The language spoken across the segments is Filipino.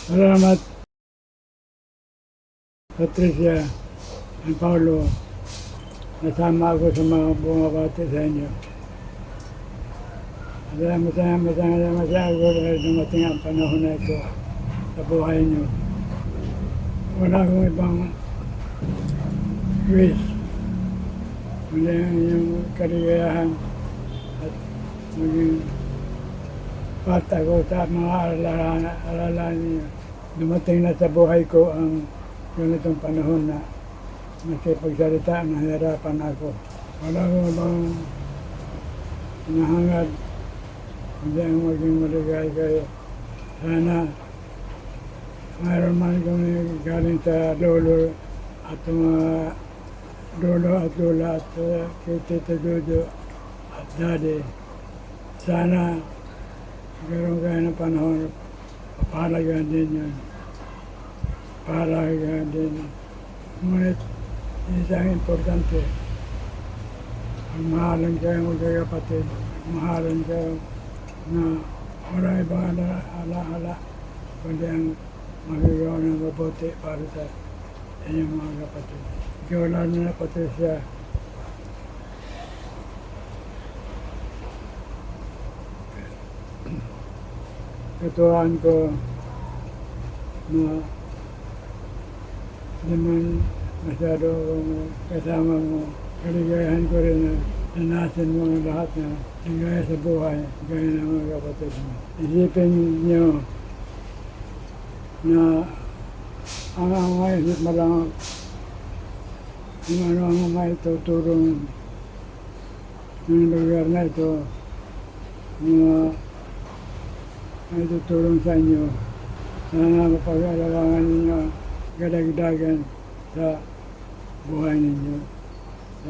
Salamat, Patricia and Paulo. Nasama ako sa mga bumabati sa inyo. Masaya ako dahil dumating ang panahon na ito sa buhay niyo. Wala akong ibang wish, kundi ang inyong kaligayahan at maging part ako sa mga alalahan niyo. Dumating na sa buhay ko ang ganitong panahon na makipagsalita, nahihirapan ako. Wala akong ibang hinahangad, kundi ang maging maligay kayo. Sana mayroon man kami galing sa lolo at mga lolo at lola at kay Tita Jojo at Daddy. Sana magkaroon kayo ng panahon, papahalagaan din yun. Papahalagaan din. Ngunit isang importante, magmahalan kayo magkakapatid, magmahalan kayo na wala ibang ala-ala, kundi ang magagawa ng mabuti para sa inyong mga kapatid. Ikaw lalo na, Patricia. Katuwaan ko na di man masyado kasama mo. Kaligayahan ko rin na nanasin mo ang lahat na ligaya sa buhay, gaya ng mga kapatid mo. Isipin niyo na ang maisip mo lang kung ano ang may tutulong ng lugar na ito, mga may tutulong sa inyo. Sana mapag-alawangan ninyo kadagdagan sa buhay ninyo sa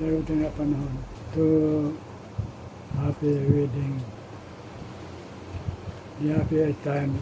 darating na panahon. To happy wedding, the happiest time